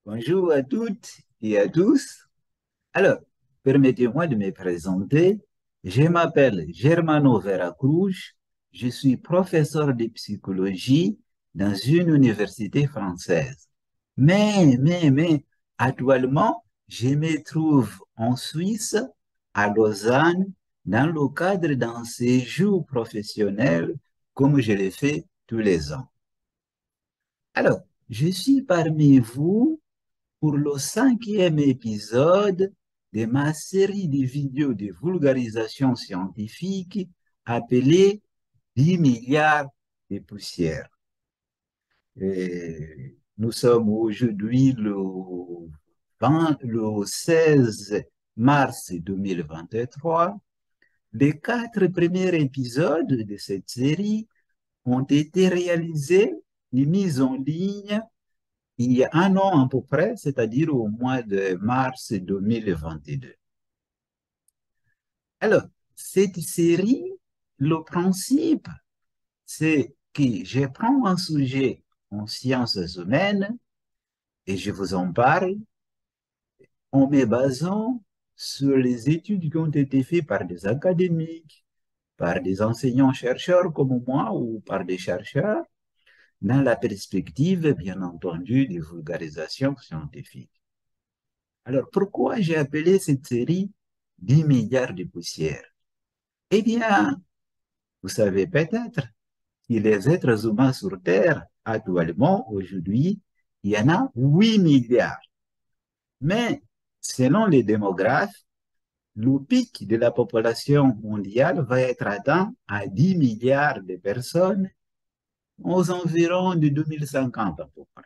Bonjour à toutes et à tous. Alors, permettez-moi de me présenter. Je m'appelle Germano Veracruz. Je suis professeur de psychologie dans une université française. Mais, actuellement, je me trouve en Suisse, à Lausanne, dans le cadre d'un séjour professionnel, comme je le fais tous les ans. Alors, je suis parmi vous pour le cinquième épisode de ma série de vidéos de vulgarisation scientifique appelée 10 milliards de poussières. Nous sommes aujourd'hui le 16 mars 2023. Les quatre premiers épisodes de cette série ont été réalisés et mis en ligne il y a un an à peu près, c'est-à-dire au mois de mars 2022. Alors, cette série, le principe, c'est que je prends un sujet en sciences humaines et je vous en parle en me basant sur les études qui ont été faites par des académiques, par des enseignants-chercheurs comme moi ou par des chercheurs, dans la perspective, bien entendu, de vulgarisation scientifique. Alors, pourquoi j'ai appelé cette série 10 milliards de poussières? Eh bien, vous savez peut-être que les êtres humains sur Terre, actuellement, aujourd'hui, il y en a 8 milliards. Mais, selon les démographes, le pic de la population mondiale va être atteint à 10 milliards de personnes aux environs de 2050 à peu près.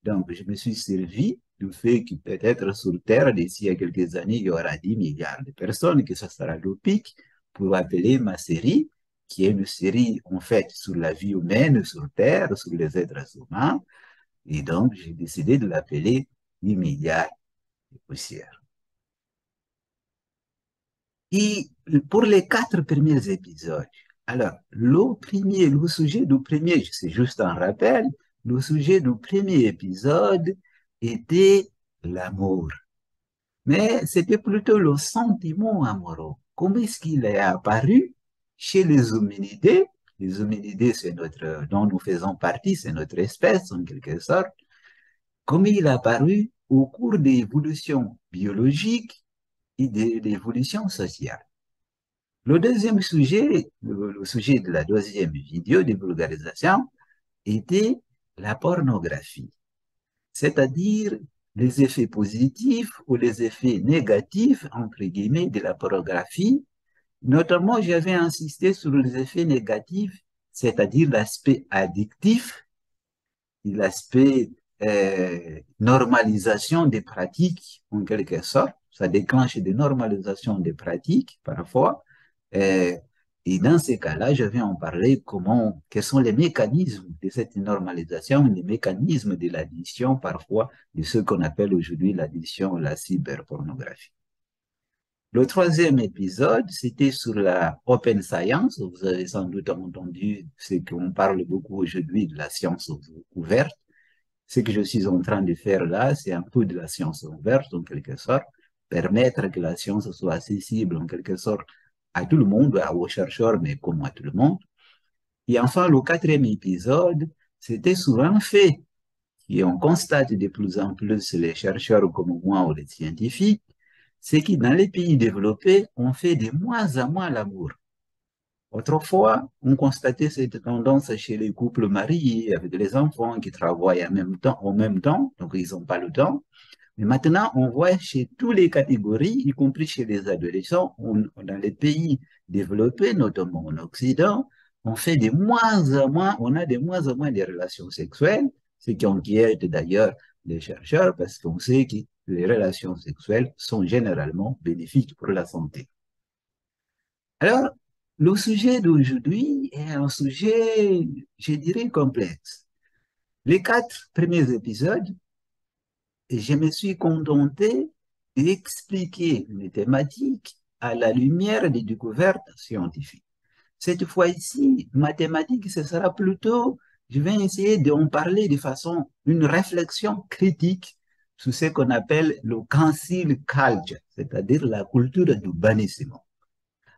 Donc, je me suis servi du fait que peut-être sur Terre, d'ici à quelques années, il y aura 10 milliards de personnes, que ce sera le pic, pour appeler ma série, qui est une série, en fait, sur la vie humaine sur Terre, sur les êtres humains. Et donc, j'ai décidé de l'appeler 10 milliards de poussières. Et pour les quatre premiers épisodes, alors, le sujet du premier, c'est juste un rappel, le sujet du premier épisode était l'amour. Mais c'était plutôt le sentiment amoureux. Comment est-ce qu'il est apparu chez les hominidés? Les hominidés, c'est notre, dont nous faisons partie, c'est notre espèce en quelque sorte. Comment il est apparu au cours de l'évolution biologique et de l'évolution sociale. Le deuxième sujet, le sujet de la deuxième vidéo de vulgarisation était la pornographie, c'est-à-dire les effets positifs ou les effets négatifs, entre guillemets, de la pornographie. Notamment, j'avais insisté sur les effets négatifs, c'est-à-dire l'aspect addictif et l'aspect normalisation des pratiques, en quelque sorte. Ça déclenche des normalisations des pratiques, parfois. Euh, et dans ces cas-là, je vais en parler quels sont les mécanismes de cette normalisation, les mécanismes de l'addiction, parfois, de ce qu'on appelle aujourd'hui l'addiction, la cyberpornographie. Le troisième épisode, c'était sur la open science. Vous avez sans doute entendu ce qu'on parle beaucoup aujourd'hui de la science ouverte. Ce que je suis en train de faire là, c'est un peu de la science ouverte, en quelque sorte, permettre que la science soit accessible, en quelque sorte, à tout le monde, aux chercheurs, mais comme à tout le monde. Et enfin, le quatrième épisode, c'était sur un fait, et on constate de plus en plus les chercheurs comme moi ou les scientifiques, c'est que dans les pays développés, on fait de moins en moins l'amour. Autrefois, on constatait cette tendance chez les couples mariés avec les enfants qui travaillent en même temps, donc ils n'ont pas le temps. Mais maintenant, on voit chez toutes les catégories, y compris chez les adolescents, dans les pays développés, notamment en Occident, on fait de moins en moins, on a de moins en moins de relations sexuelles, ce qui inquiète d'ailleurs les chercheurs parce qu'on sait que les relations sexuelles sont généralement bénéfiques pour la santé. Alors, le sujet d'aujourd'hui est un sujet, je dirais, complexe. Les quatre premiers épisodes, je me suis contenté d'expliquer les thématiques à la lumière des découvertes scientifiques. Cette fois-ci, mathématiques, ce sera plutôt, je vais essayer d'en parler de façon, une réflexion critique sur ce qu'on appelle le cancel culture, c'est-à-dire la culture du bannissement.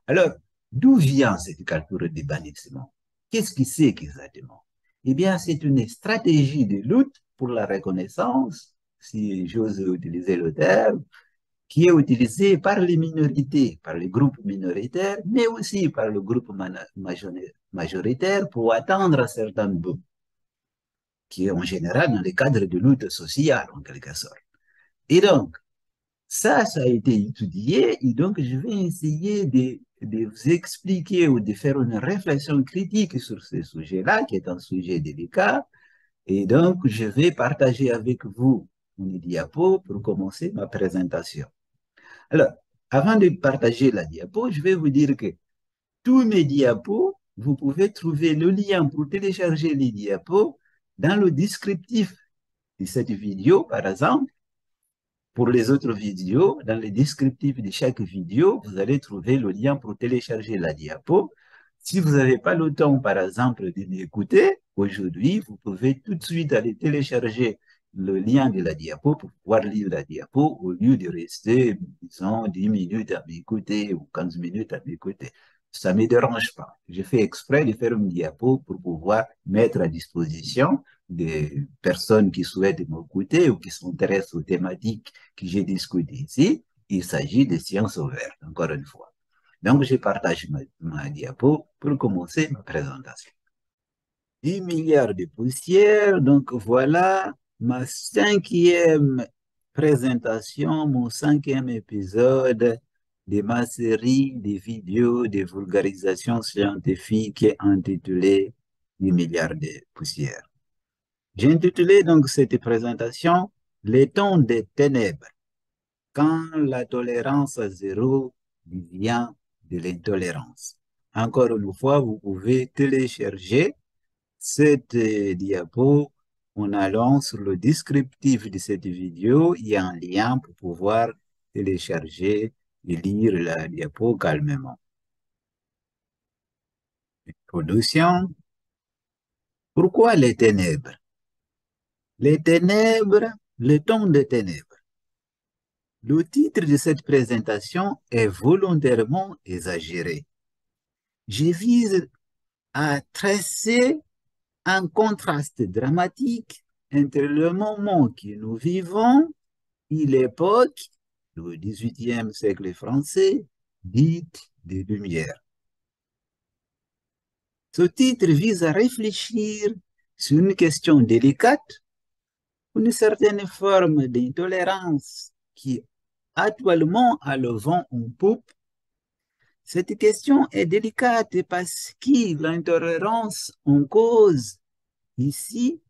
Alors, d'où vient cette culture du bannissement? Qu'est-ce que c'est exactement? Eh bien, c'est une stratégie de lutte pour la reconnaissance, si j'ose utiliser le terme, qui est utilisée par les minorités, par les groupes minoritaires, mais aussi par le groupe majoritaire pour atteindre certains buts, qui est en général dans le cadre de lutte sociale, en quelque sorte. Et donc, ça a été étudié, et donc je vais essayer de vous expliquer ou de faire une réflexion critique sur ce sujet-là, qui est un sujet délicat. Et donc, je vais partager avec vous une diapo pour commencer ma présentation. Alors, avant de partager la diapo, je vais vous dire que tous mes diapos, vous pouvez trouver le lien pour télécharger les diapos dans le descriptif de cette vidéo, par exemple. Pour les autres vidéos, dans le descriptif de chaque vidéo, vous allez trouver le lien pour télécharger la diapo. Si vous n'avez pas le temps, par exemple, de m'écouter aujourd'hui, vous pouvez tout de suite aller télécharger le lien de la diapo pour pouvoir lire la diapo au lieu de rester, disons, 10 minutes à m'écouter ou 15 minutes à m'écouter. Ça ne me dérange pas. Je fais exprès de faire une diapo pour pouvoir mettre à disposition des personnes qui souhaitent m'écouter ou qui s'intéressent aux thématiques que j'ai discutées ici. Il s'agit de sciences ouvertes, encore une fois. Donc, je partage ma diapo pour commencer ma présentation. 10 milliards de poussières, donc voilà ma cinquième présentation, mon cinquième épisode de ma série de vidéos de vulgarisation scientifique intitulée 10 milliards de poussières. J'ai intitulé donc cette présentation Les temps des ténèbres, quand la tolérance à zéro devient de l'intolérance. Encore une fois, vous pouvez télécharger cette diapo en allant sur le descriptif de cette vidéo. Il y a un lien pour pouvoir télécharger et lire la diapo calmement. Production. Pourquoi les ténèbres? Les ténèbres, le temps des ténèbres. Le titre de cette présentation est volontairement exagéré. Je vise à tracer un contraste dramatique entre le moment que nous vivons et l'époque, le XVIIIe siècle français, dite des Lumières. Ce titre vise à réfléchir sur une question délicate, une certaine forme d'intolérance qui actuellement a le vent en poupe. Cette question est délicate parce que l'intolérance en cause ici,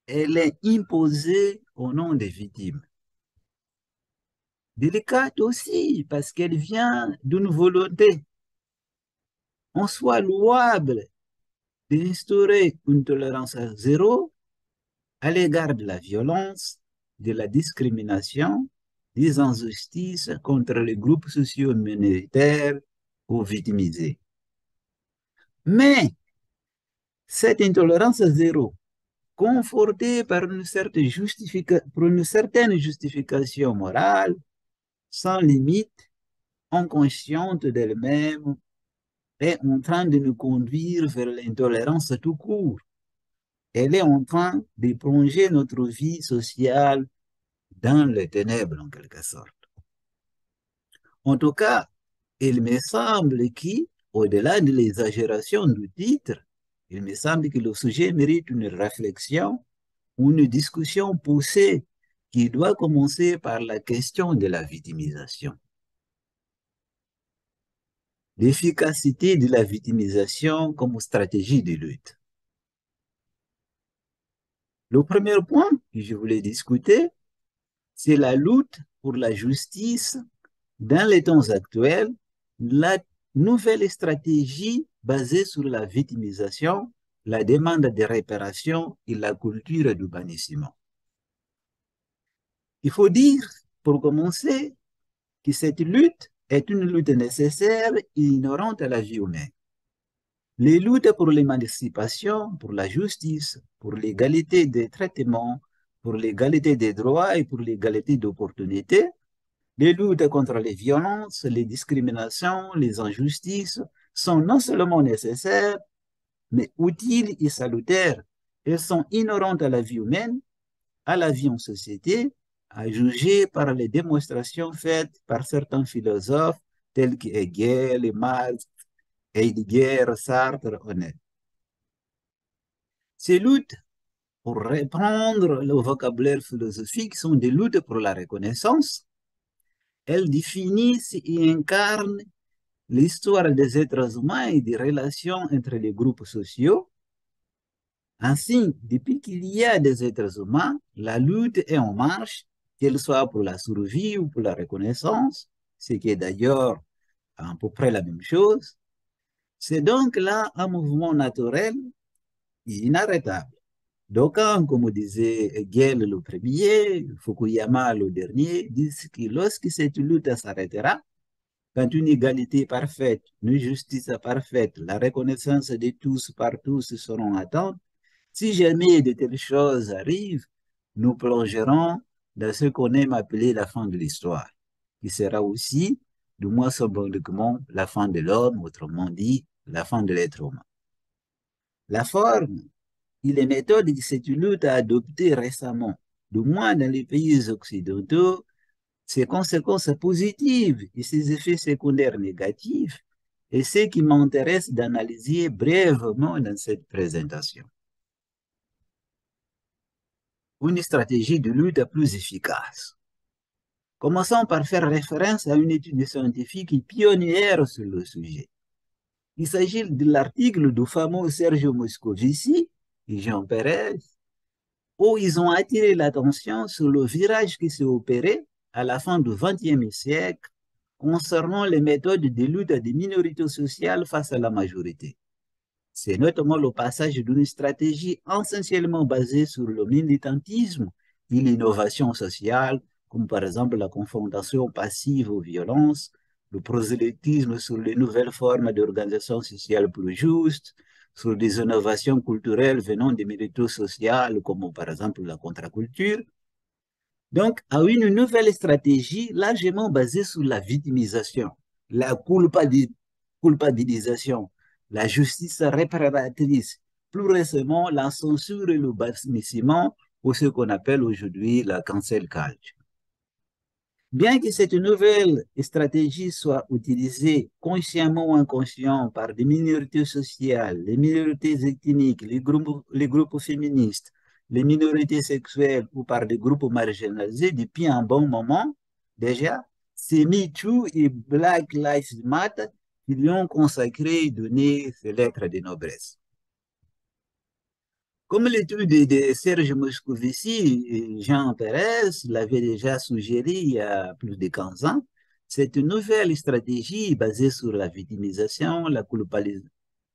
elle est imposée au nom des victimes. Délicate aussi parce qu'elle vient d'une volonté en soi louable d'instaurer une tolérance à zéro à l'égard de la violence, de la discrimination, des injustices contre les groupes sociaux minoritaires ou victimisés. Mais cette intolérance à zéro, confortée par une certaine justification morale, sans limite, inconsciente d'elle-même, est en train de nous conduire vers l'intolérance tout court. Elle est en train de plonger notre vie sociale dans les ténèbres, en quelque sorte. En tout cas, il me semble qu'au-delà de l'exagération du titre, il me semble que le sujet mérite une réflexion ou une discussion poussée qui doit commencer par la question de la victimisation. L'efficacité de la victimisation comme stratégie de lutte. Le premier point que je voulais discuter, c'est la lutte pour la justice dans les temps actuels, la nouvelle stratégie basée sur la victimisation, la demande de réparation et la culture du bannissement. Il faut dire, pour commencer, que cette lutte est une lutte nécessaire et inhérente à la vie humaine. Les luttes pour l'émancipation, pour la justice, pour l'égalité des traitements pour l'égalité des droits et pour l'égalité d'opportunités, les luttes contre les violences, les discriminations, les injustices sont non seulement nécessaires, mais utiles et salutaires. Elles sont inhérentes à la vie humaine, à la vie en société, à juger par les démonstrations faites par certains philosophes tels que Hegel, Marx, Heidegger, Sartre, Honneth. Ces luttes, pour reprendre le vocabulaire philosophique, sont des luttes pour la reconnaissance. Elles définissent et incarnent l'histoire des êtres humains et des relations entre les groupes sociaux. Ainsi, depuis qu'il y a des êtres humains, la lutte est en marche, qu'elle soit pour la survie ou pour la reconnaissance, ce qui est d'ailleurs à peu près la même chose. C'est donc là un mouvement naturel et inarrêtable. D'aucuns, comme disait Hegel le premier, Fukuyama le dernier, disent que lorsque cette lutte s'arrêtera, quand une égalité parfaite, une justice parfaite, la reconnaissance de tous par tous seront atteintes, si jamais de telles choses arrivent, nous plongerons dans ce qu'on aime appeler la fin de l'histoire, qui sera aussi, du moins symboliquement, la fin de l'homme, autrement dit, la fin de l'être humain. La forme et les méthodes que cette lutte a adoptées récemment, du moins dans les pays occidentaux, ses conséquences positives et ses effets secondaires négatifs, et ce qui m'intéresse d'analyser brièvement dans cette présentation. Une stratégie de lutte plus efficace. Commençons par faire référence à une étude scientifique pionnière sur le sujet. Il s'agit de l'article du fameux Sergio Moscovici et Jean Pérez, où ils ont attiré l'attention sur le virage qui s'est opéré à la fin du XXe siècle concernant les méthodes de lutte des minorités sociales face à la majorité. C'est notamment le passage d'une stratégie essentiellement basée sur le militantisme et l'innovation sociale, comme par exemple la confrontation passive aux violences, le prosélytisme sur les nouvelles formes d'organisation sociale plus justes, sur des innovations culturelles venant des milieux sociales, comme par exemple la contre-culture. Donc, à une nouvelle stratégie largement basée sur la victimisation, la culpabilisation, la justice réparatrice, plus récemment la censure et le bannissement, ou ce qu'on appelle aujourd'hui la cancel culture. Bien que cette nouvelle stratégie soit utilisée consciemment ou inconsciemment par des minorités sociales, les minorités ethniques, les groupes féministes, les minorités sexuelles ou par des groupes marginalisés depuis un bon moment, déjà, c'est MeToo et Black Lives Matter qui lui ont consacré et donné ces lettres de noblesse. Comme l'étude de Serge Moscovici et Jean Pérez l'avait déjà suggéré il y a plus de 15 ans, cette nouvelle stratégie basée sur la victimisation, la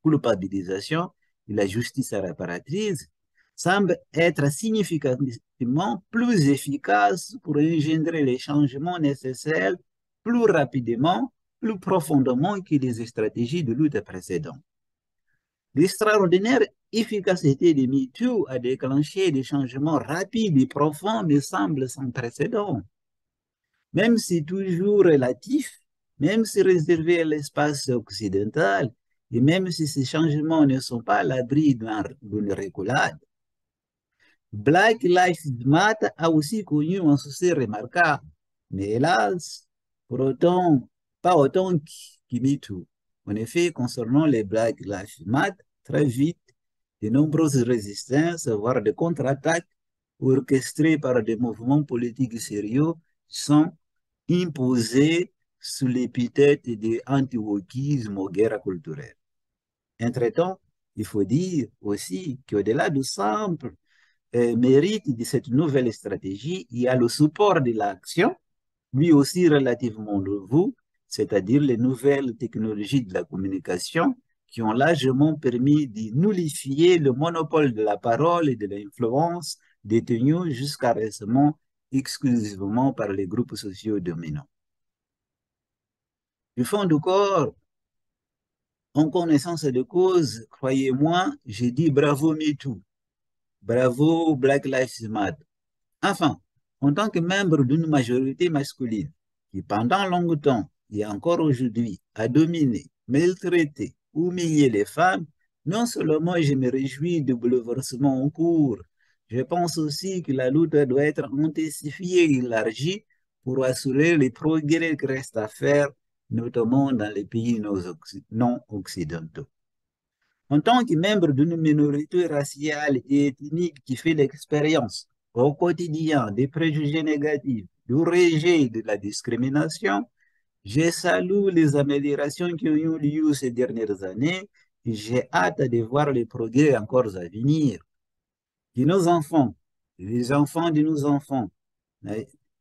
culpabilisation et la justice réparatrice semble être significativement plus efficace pour engendrer les changements nécessaires plus rapidement, plus profondément que les stratégies de lutte précédentes. L'extraordinaire efficacité de MeToo a déclenché des changements rapides et profonds, mais semble sans précédent. Même si toujours relatif, même si réservé à l'espace occidental, et même si ces changements ne sont pas à l'abri d'une reculade, Black Lives Matter a aussi connu un succès remarquable, mais hélas, pour autant, pas autant que MeToo. En effet, concernant les Black Lives Matter, très vite, de nombreuses résistances, voire des contre-attaques orchestrées par des mouvements politiques sérieux sont imposées sous l'épithète de anti-wokisme ou guerre culturelle. Entre-temps, il faut dire aussi qu'au-delà du simple mérite de cette nouvelle stratégie, il y a le support de l'action, lui aussi relativement nouveau, c'est-à-dire les nouvelles technologies de la communication qui ont largement permis de nullifier le monopole de la parole et de l'influence détenu jusqu'à récemment exclusivement par les groupes sociaux dominants. Du fond du corps, en connaissance de cause, croyez-moi, j'ai dit bravo MeToo, bravo Black Lives Matter. Enfin, en tant que membre d'une majorité masculine qui pendant longtemps et encore aujourd'hui a dominé, maltraité, humilié les femmes, non seulement je me réjouis du bouleversement en cours, je pense aussi que la lutte doit être intensifiée et élargie pour assurer les progrès qui restent à faire, notamment dans les pays non occidentaux. En tant que membre d'une minorité raciale et ethnique qui fait l'expérience au quotidien des préjugés négatifs, du rejet et de la discrimination, je salue les améliorations qui ont eu lieu ces dernières années et j'ai hâte de voir les progrès encore à venir. Que nos enfants, les enfants de nos enfants,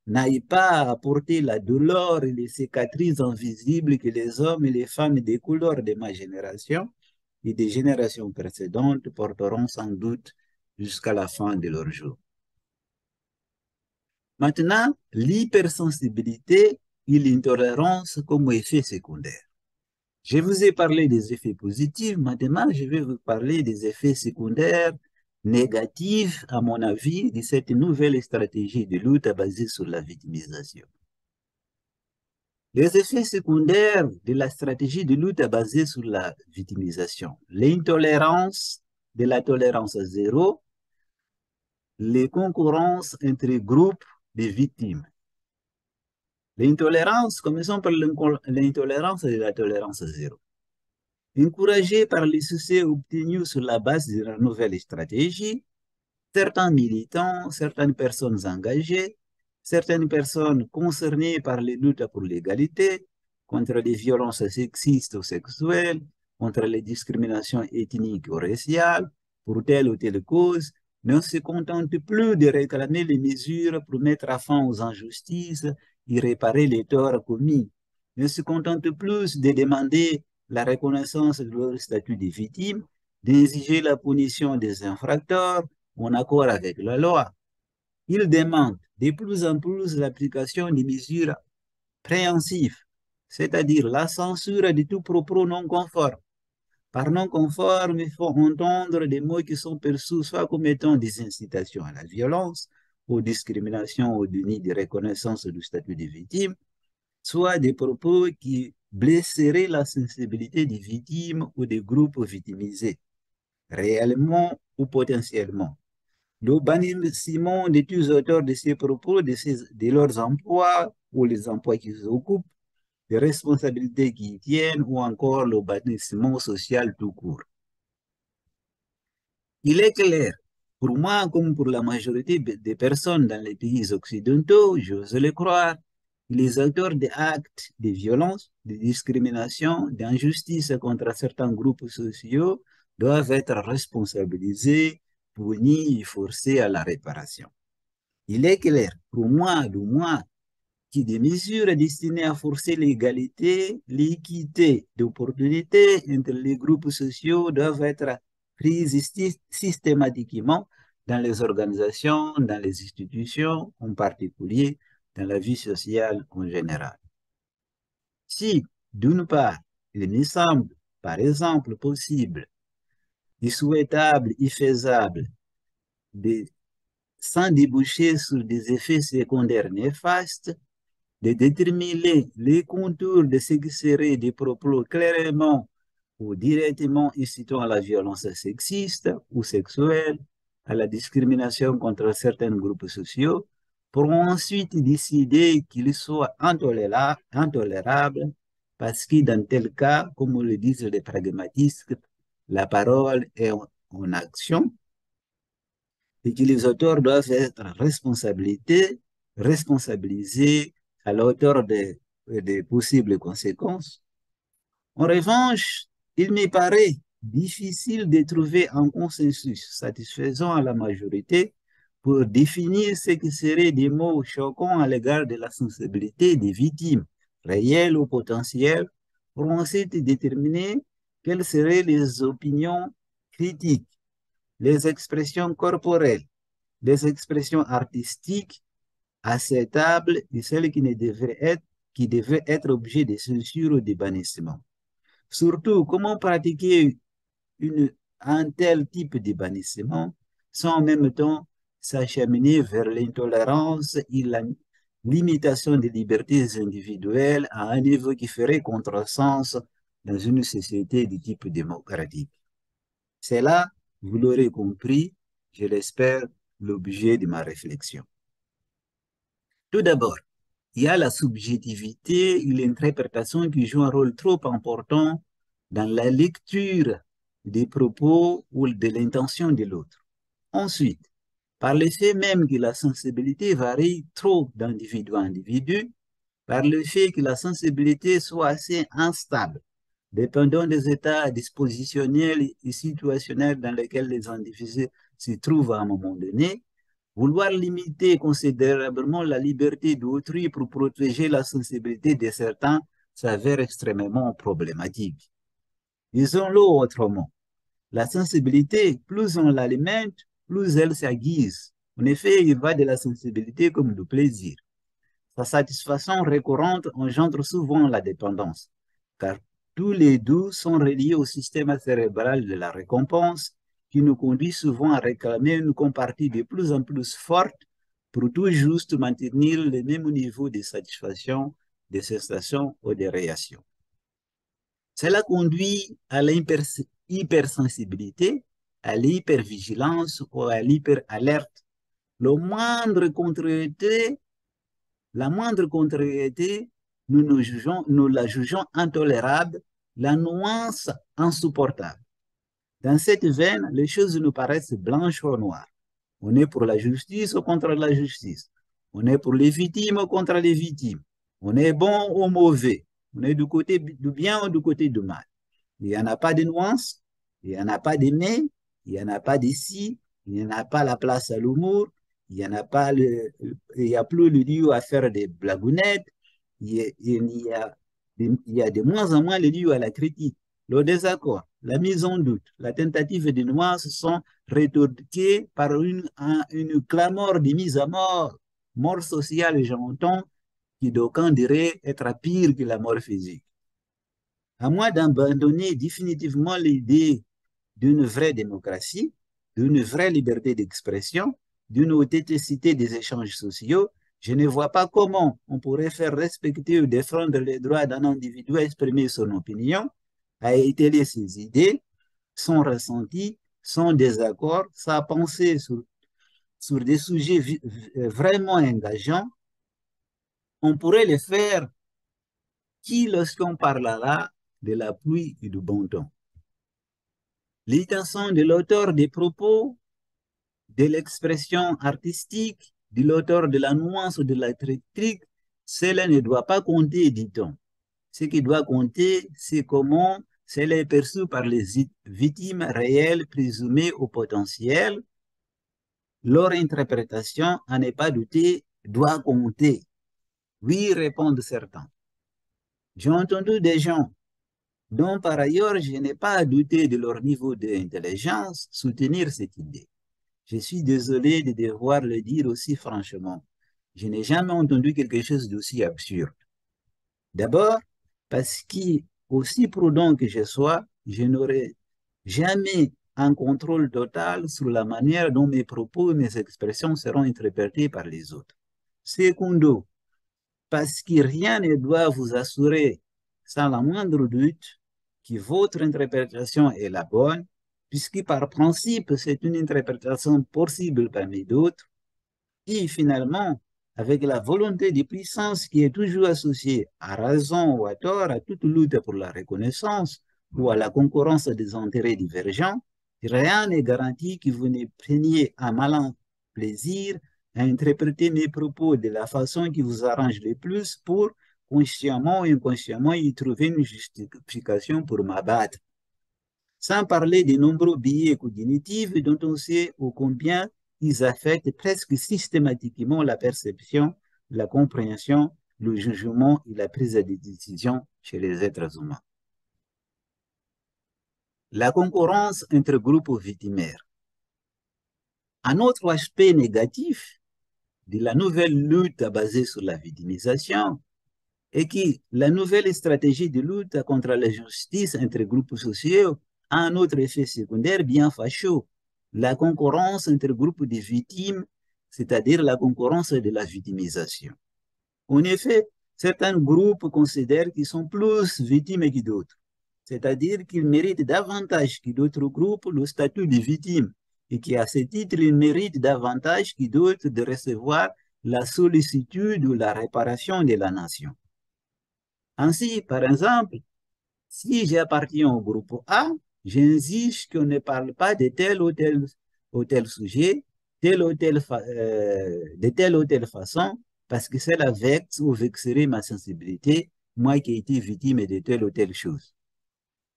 n'aillent pas à porter la douleur et les cicatrices invisibles que les hommes et les femmes des couleurs de ma génération et des générations précédentes porteront sans doute jusqu'à la fin de leur jour. Maintenant, l'hypersensibilité et l'intolérance comme effet secondaire. Je vous ai parlé des effets positifs, maintenant je vais vous parler des effets secondaires négatifs, à mon avis, de cette nouvelle stratégie de lutte basée sur la victimisation. Les effets secondaires de la stratégie de lutte basée sur la victimisation. L'intolérance de la tolérance à zéro, les concurrences entre groupes de victimes. L'intolérance, commençons par l'intolérance de la tolérance à zéro. Encouragés par les succès obtenus sur la base de la nouvelle stratégie, certains militants, certaines personnes engagées, certaines personnes concernées par les luttes pour l'égalité, contre les violences sexistes ou sexuelles, contre les discriminations ethniques ou raciales, pour telle ou telle cause, ne se contentent plus de réclamer les mesures pour mettre fin aux injustices et réparer les torts commis, ne se contentent plus de demander la reconnaissance de leur statut de victime, d'exiger la punition des infracteurs, en accord avec la loi. Il demande de plus en plus l'application des mesures préhensives, c'est-à-dire la censure de tout propos non conforme. Par non conforme, il faut entendre des mots qui sont perçus soit comme étant des incitations à la violence, aux discriminations, au déni de reconnaissance du statut de victime, soit des propos qui blesseraient la sensibilité des victimes ou des groupes victimisés, réellement ou potentiellement. Le bannissement de tous les auteurs de ces propos, de leurs emplois ou les emplois qu'ils occupent, des responsabilités qui y tiennent ou encore le bannissement social tout court. Il est clair, pour moi comme pour la majorité des personnes dans les pays occidentaux, j'ose le croire, les auteurs d'actes de violence, de discrimination, d'injustice contre certains groupes sociaux doivent être responsabilisés, punis et forcés à la réparation. Il est clair, pour moi, du moins, que des mesures destinées à forcer l'égalité, l'équité d'opportunités entre les groupes sociaux doivent être prises systématiquement dans les organisations, dans les institutions, en particulier dans la vie sociale en général. Si, d'une part, il me semble, par exemple, possible et souhaitable et faisable de, sans déboucher sur des effets secondaires néfastes, de déterminer les contours de ce qui seraient des propos clairement ou directement incitant à la violence sexiste ou sexuelle, à la discrimination contre certains groupes sociaux, pour ensuite décider qu'ils soient intolérables parce que dans tel cas, comme le disent les pragmatistes, la parole est en action et que les auteurs doivent être responsabilisés à l'auteur des possibles conséquences. En revanche, il me paraît difficile de trouver un consensus satisfaisant à la majorité pour définir ce qui seraient des mots choquants à l'égard de la sensibilité des victimes, réelles ou potentielles, pour ensuite déterminer quelles seraient les opinions critiques, les expressions corporelles, les expressions artistiques acceptables et celles qui devraient être objet de censure ou de bannissement. Surtout, comment pratiquer un tel type de bannissement sans en même temps s'acheminer vers l'intolérance et la limitation des libertés individuelles à un niveau qui ferait contresens dans une société de type démocratique. C'est là, vous l'aurez compris, je l'espère, l'objet de ma réflexion. Tout d'abord, il y a la subjectivité et l'interprétation qui jouent un rôle trop important dans la lecture des propos ou de l'intention de l'autre. Ensuite, par le fait même que la sensibilité varie trop d'individu à individu, par le fait que la sensibilité soit assez instable, dépendant des états dispositionnels et situationnels dans lesquels les individus se trouvent à un moment donné, vouloir limiter considérablement la liberté d'autrui pour protéger la sensibilité de certains s'avère extrêmement problématique. Disons-le autrement, la sensibilité, plus on l'alimente, plus elle s'aiguise. En effet, il va de la sensibilité comme du plaisir. Sa satisfaction récurrente engendre souvent la dépendance, car tous les deux sont reliés au système cérébral de la récompense qui nous conduit souvent à réclamer une compartie de plus en plus forte pour tout juste maintenir le même niveau de satisfaction, de sensations ou de réactions. Cela conduit à l'hypersensibilité, à l'hypervigilance ou à l'hyperalerte. La moindre contrariété, nous la jugeons intolérable, la nuance insupportable. Dans cette veine, les choses nous paraissent blanches ou noires. On est pour la justice ou contre la justice. On est pour les victimes ou contre les victimes. On est bon ou mauvais. On est du côté du bien ou du côté du mal. Il n'y en a pas de nuances, il n'y en a pas de mais, il n'y en a pas de si, il n'y en a pas la place à l'humour, il n'y en a pas il y a plus le lieu à faire des blagounettes, il y a de moins en moins le lieu à la critique. Le désaccord, la mise en doute, la tentative de nuances sont rétorquées par une clameur de mise à mort. Mort sociale, j'entends, qui d'aucuns diraient être pire que la mort physique. À moins d'abandonner définitivement l'idée d'une vraie démocratie, d'une vraie liberté d'expression, d'une authenticité des échanges sociaux, je ne vois pas comment on pourrait faire respecter ou défendre les droits d'un individu à exprimer son opinion, à étaler ses idées, son ressenti, son désaccord, sa pensée sur des sujets vraiment engageants. On pourrait le faire lorsqu'on parlera de la pluie et du bon temps. L'intention de l'auteur des propos, de l'expression artistique, de l'auteur de la nuance ou de la critique, cela ne doit pas compter, dit-on. Ce qui doit compter, c'est comment cela est perçu par les victimes réelles présumées au potentiel. Leur interprétation, à ne pas douter, doit compter. Oui, répondent certains. J'ai entendu des gens dont par ailleurs je n'ai pas à douter de leur niveau d'intelligence soutenir cette idée. Je suis désolé de devoir le dire aussi franchement. Je n'ai jamais entendu quelque chose d'aussi absurde. D'abord, parce qu'aussi prudent que je sois, je n'aurai jamais un contrôle total sur la manière dont mes propos et mes expressions seront interprétés par les autres. Secondo, parce que rien ne doit vous assurer, sans la moindre doute, que votre interprétation est la bonne, puisque par principe, c'est une interprétation possible parmi d'autres, et finalement, avec la volonté de puissance qui est toujours associée à raison ou à tort à toute lutte pour la reconnaissance ou à la concurrence des intérêts divergents, rien n'est garanti que vous ne preniez un malin plaisir à interpréter mes propos de la façon qui vous arrange le plus pour, consciemment ou inconsciemment, y trouver une justification pour m'abattre. Sans parler des nombreux biais cognitifs dont on sait ô combien ils affectent presque systématiquement la perception, la compréhension, le jugement et la prise de décision chez les êtres humains. La concurrence entre groupes victimaires. Un autre aspect négatif de la nouvelle lutte basée sur la victimisation est que la nouvelle stratégie de lutte contre la justice entre groupes sociaux a un autre effet secondaire bien fâcheux. La concurrence entre groupes de victimes c'est-à-dire la concurrence de la victimisation. En effet, certains groupes considèrent qu'ils sont plus victimes que d'autres, c'est-à-dire qu'ils méritent davantage que d'autres groupes le statut de victime et qu'à ce titre, ils méritent davantage que d'autres de recevoir la sollicitude ou la réparation de la nation. Ainsi, par exemple, si j'appartiens au groupe A, j'insiste qu'on ne parle pas de ou tel sujet, de telle ou telle façon, parce que cela vexe ou vexerait ma sensibilité, moi qui ai été victime de telle ou telle chose.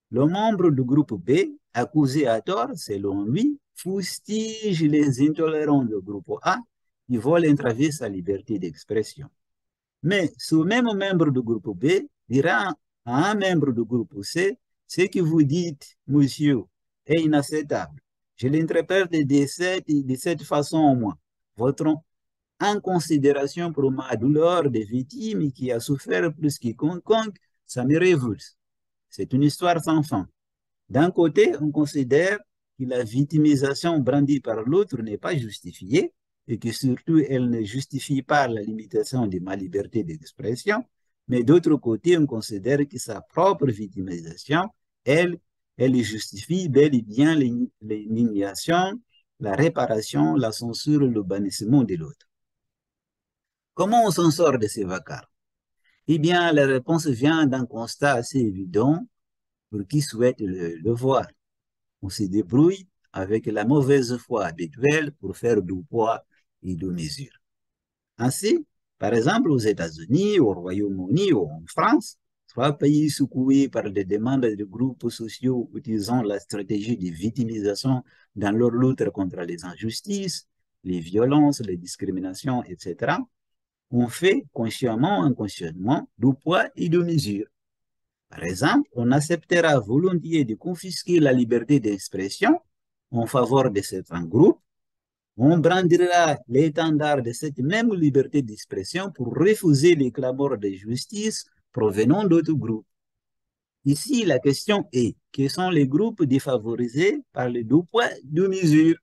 Le membre du groupe B, accusé à tort, selon lui, fustige les intolérants du groupe A qui veulent entraver sa liberté d'expression. Mais ce même membre du groupe B dira à un membre du groupe C, ce que vous dites, monsieur, est inacceptable. Je l'interprète de cette façon au moins. Votre en considération pour ma douleur de victime qui a souffert plus que quiconque, ça me révulse. C'est une histoire sans fin. D'un côté, on considère que la victimisation brandie par l'autre n'est pas justifiée et que surtout elle ne justifie pas la limitation de ma liberté d'expression, mais d'autre côté, on considère que sa propre victimisation, elle justifie bel et bien l'indignation, la réparation, la censure, le bannissement de l'autre. Comment on s'en sort de ces vacarmes? Eh bien, la réponse vient d'un constat assez évident pour qui souhaite le voir. On se débrouille avec la mauvaise foi habituelle pour faire du poids et de mesure. Ainsi, par exemple, aux États-Unis, au Royaume-Uni ou en France, trois pays secoués par des demandes de groupes sociaux utilisant la stratégie de victimisation dans leur lutte contre les injustices, les violences, les discriminations, etc., ont fait consciemment ou inconsciemment du poids et de mesure. Par exemple, on acceptera volontiers de confisquer la liberté d'expression en faveur de certains groupes. On brandira l'étendard de cette même liberté d'expression pour refuser les clameurs de justice provenant d'autres groupes. Ici, la question est, quels sont les groupes défavorisés par le deux poids, deux mesures?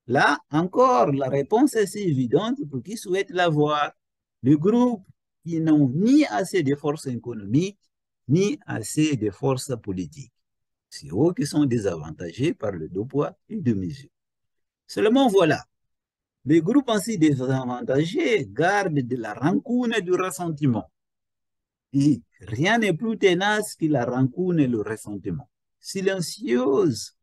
Là, encore, la réponse est assez évidente pour qui souhaite l'avoir. Les groupes qui n'ont ni assez de forces économiques, ni assez de forces politiques. C'est eux qui sont désavantagés par le deux poids et deux mesures. Seulement voilà, les groupes ainsi désavantagés gardent de la rancune et du ressentiment. Et rien n'est plus tenace que la rancune et le ressentiment. Silencieuse,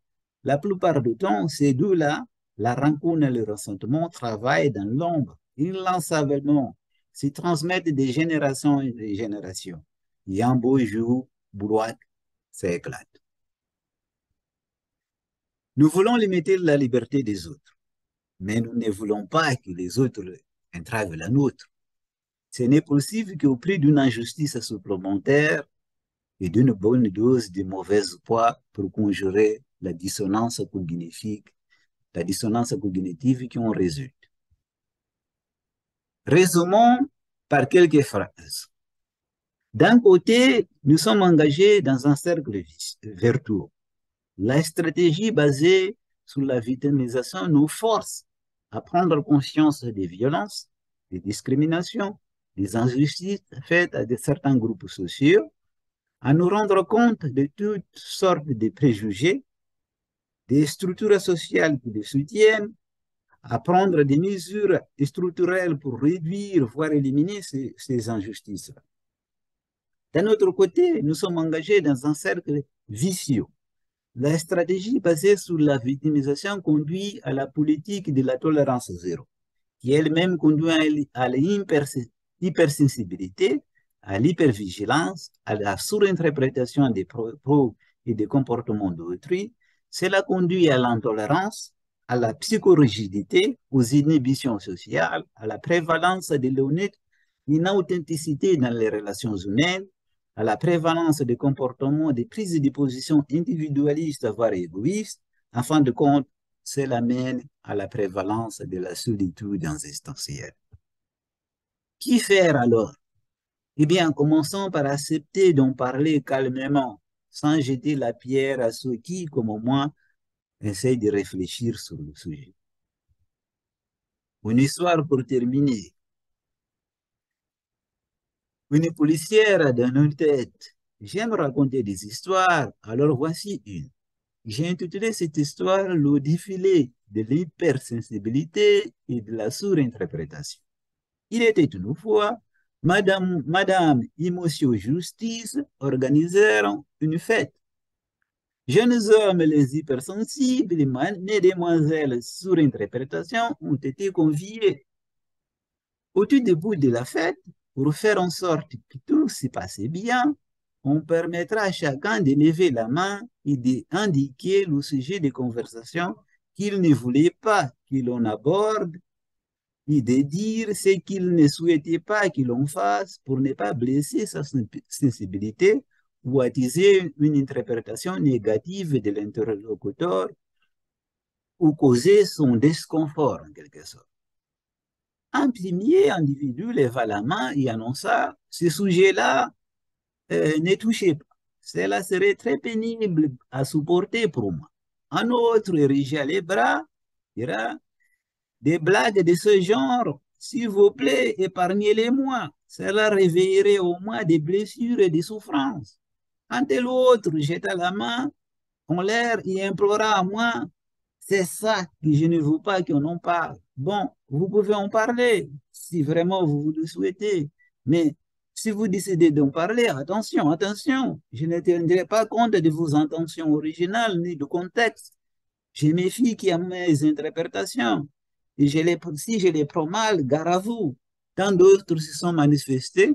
la plupart du temps, ces deux-là, la rancune et le ressentiment, travaillent dans l'ombre, inlassablement, se transmettent de génération en génération. Et un beau jour, brouette, ça éclate. Nous voulons limiter la liberté des autres, mais nous ne voulons pas que les autres entravent la nôtre. Ce n'est possible qu'au prix d'une injustice supplémentaire et d'une bonne dose de mauvaise foi pour conjurer la dissonance cognitive qui en résulte. Résumons par quelques phrases. D'un côté, nous sommes engagés dans un cercle vertueux. La stratégie basée sur la victimisation nous force à prendre conscience des violences, des discriminations, des injustices faites à certains groupes sociaux, à nous rendre compte de toutes sortes de préjugés, des structures sociales qui les soutiennent, à prendre des mesures structurelles pour réduire, voire éliminer ces injustices. D'un autre côté, nous sommes engagés dans un cercle vicieux. La stratégie basée sur la victimisation conduit à la politique de la tolérance zéro, qui elle-même conduit à l'hypersensibilité, à l'hypervigilance, à la surinterprétation des propos et des comportements d'autrui. Cela conduit à l'intolérance, à la psychorigidité, aux inhibitions sociales, à la prévalence de l'inauthenticité dans les relations humaines, à la prévalence des comportements, des prises de position individualistes, voire égoïstes. En fin de compte, cela mène à la prévalence de la solitude existentielle. Qu'y faire alors? Eh bien, commençons par accepter d'en parler calmement, sans jeter la pierre à ceux qui, comme moi, essayent de réfléchir sur le sujet. Une histoire pour terminer. Une policière dans nos têtes. J'aime raconter des histoires, alors voici une. J'ai intitulé cette histoire Le défilé de l'hypersensibilité et de la surinterprétation. Il était une fois, Madame Émotion Justice organisèrent une fête. Jeunes hommes, les hypersensibles, les mesdemoiselles surinterprétation ont été conviés. Au tout début de la fête, pour faire en sorte que tout se passe bien, on permettra à chacun de lever la main et d'indiquer le sujet de conversation qu'il ne voulait pas que l'on aborde et de dire ce qu'il ne souhaitait pas que l'on fasse pour ne pas blesser sa sensibilité ou attiser une interprétation négative de l'interlocuteur ou causer son disconfort en quelque sorte. Un premier individu leva la main et annonça ce sujet-là ne touchez pas. Cela serait très pénible à supporter pour moi. Un autre érigea les bras, dira des blagues de ce genre, s'il vous plaît, épargnez-les-moi. Cela réveillerait au moins des blessures et des souffrances. Un tel autre jeta la main en l'air et implora à moi, c'est ça que je ne veux pas qu'on en parle. Bon, vous pouvez en parler si vraiment vous le souhaitez, mais si vous décidez d'en parler, attention, attention, je ne tiendrai pas compte de vos intentions originales ni du contexte. Je méfie qu'il y a mes interprétations. Et si je les prends mal, gare à vous. Tant d'autres se sont manifestés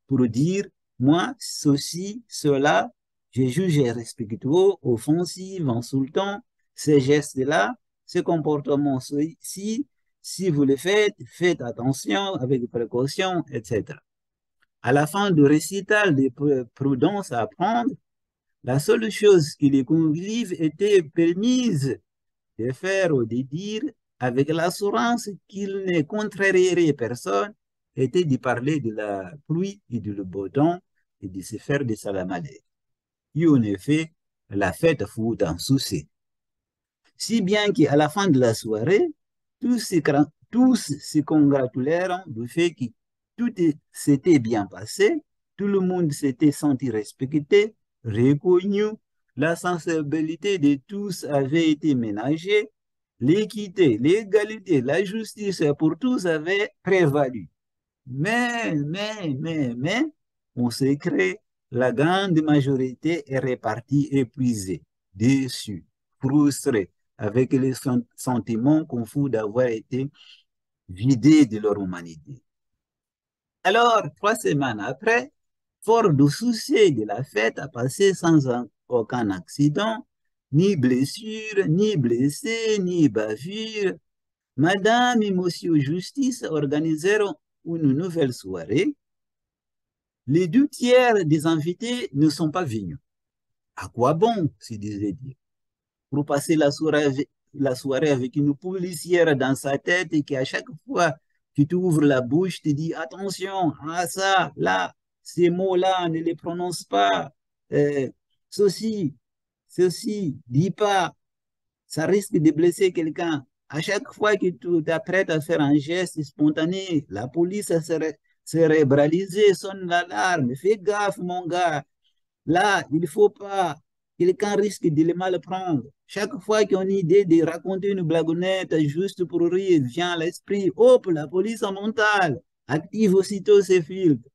pour dire, moi, ceci, cela, je juge respectueux, offensif, insultant, ces gestes-là, ces comportements-ci, si vous les faites, faites attention avec précaution, etc. À la fin du récital de prudence à prendre, la seule chose qui les convives était permise de faire ou de dire avec l'assurance qu'il ne contrarierait personne était de parler de la pluie et du beau temps et de se faire des salamalecs. Et en effet, la fête fut en souci. Si bien qu'à la fin de la soirée, tous se congratulèrent du fait que tout s'était bien passé, tout le monde s'était senti respecté, reconnu, la sensibilité de tous avait été ménagée, l'équité, l'égalité, la justice pour tous avait prévalu. Mais, on secret, la grande majorité est repartie épuisée, déçue, frustrée, avec le sentiment confus d'avoir été vidés de leur humanité. Alors, 3 semaines après, fort du souci de la fête a passé sans aucun accident, ni blessure, ni blessé, ni bavure, Madame et Monsieur Justice organisèrent une nouvelle soirée. Les 2 tiers des invités ne sont pas venus. À quoi bon, se disait-il, pour passer la soirée avec une policière dans sa tête et qui, à chaque fois que tu ouvres la bouche, te dit attention à ça, là, ces mots-là, ne les prononce pas. Euh, ceci, ceci, dis pas, ça risque de blesser quelqu'un. À chaque fois que tu t'apprêtes à faire un geste spontané, la police cérébralisée sonne l'alarme. Fais gaffe, mon gars. Là, il ne faut pas. Quelqu'un risque de le mal prendre. Chaque fois qu'on a une idée de raconter une blagounette juste pour rire, vient à l'esprit, hop, la police mentale, active aussitôt ses filtres.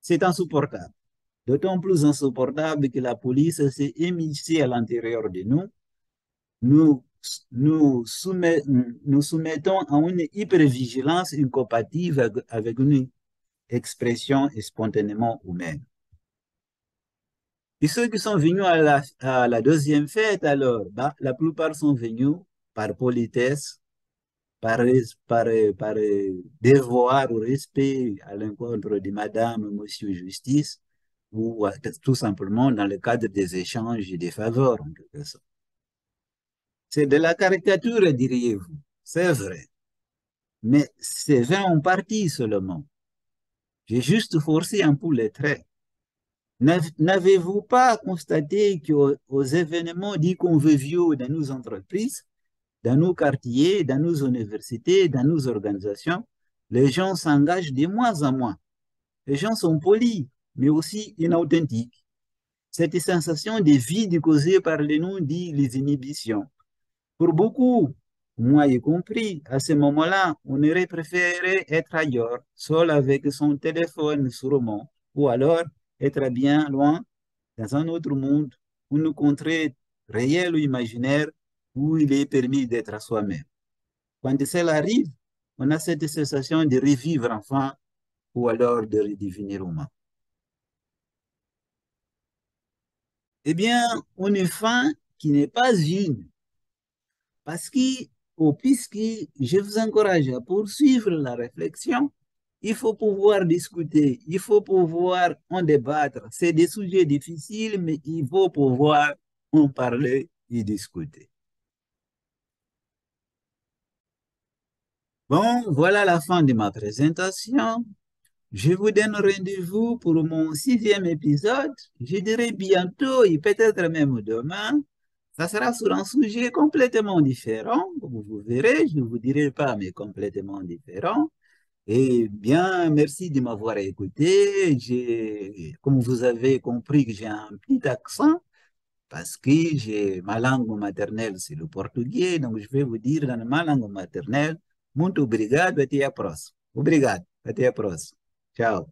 C'est insupportable. D'autant plus insupportable que la police s'est émissée à l'intérieur de nous. Nous, nous soumettons à une hypervigilance incompatible avec une expression spontanément humaine. Et ceux qui sont venus à la deuxième fête, alors, bah, la plupart sont venus par politesse, par devoir ou respect à l'encontre de Madame, Monsieur Justice, ou tout simplement dans le cadre des échanges et des faveurs, en quelque sorte. C'est de la caricature, diriez-vous. C'est vrai. Mais c'est vrai en partie seulement. J'ai juste forcé un peu les traits. N'avez-vous pas constaté qu'aux événements dits conviviaux de nos entreprises, dans nos quartiers, dans nos universités, dans nos organisations, les gens s'engagent de moins en moins. Les gens sont polis, mais aussi inauthentiques. Cette sensation de vide causée par les non-dits, les inhibitions. Pour beaucoup, moi y compris, à ce moment-là, on aurait préféré être ailleurs, seul avec son téléphone sûrement, ou alors être bien loin, dans un autre monde, une contrée réelle ou imaginaire, où il est permis d'être à soi-même. Quand cela arrive, on a cette sensation de revivre enfin, ou alors de redevenir humain. Eh bien, une fin qui n'est pas une, parce que, puisque je vous encourage à poursuivre la réflexion, il faut pouvoir discuter, il faut pouvoir en débattre. C'est des sujets difficiles, mais il faut pouvoir en parler et discuter. Bon, voilà la fin de ma présentation. Je vous donne rendez-vous pour mon sixième épisode. Je dirai bientôt et peut-être même demain. Ça sera sur un sujet complètement différent. Vous verrez, je ne vous dirai pas, mais complètement différent. Et bien, merci de m'avoir écouté. Comme vous avez compris que j'ai un petit accent, parce que ma langue maternelle, c'est le portugais. Donc, je vais vous dire dans ma langue maternelle, muito obrigado, até a próxima. Obrigado, até a próxima. Tchau.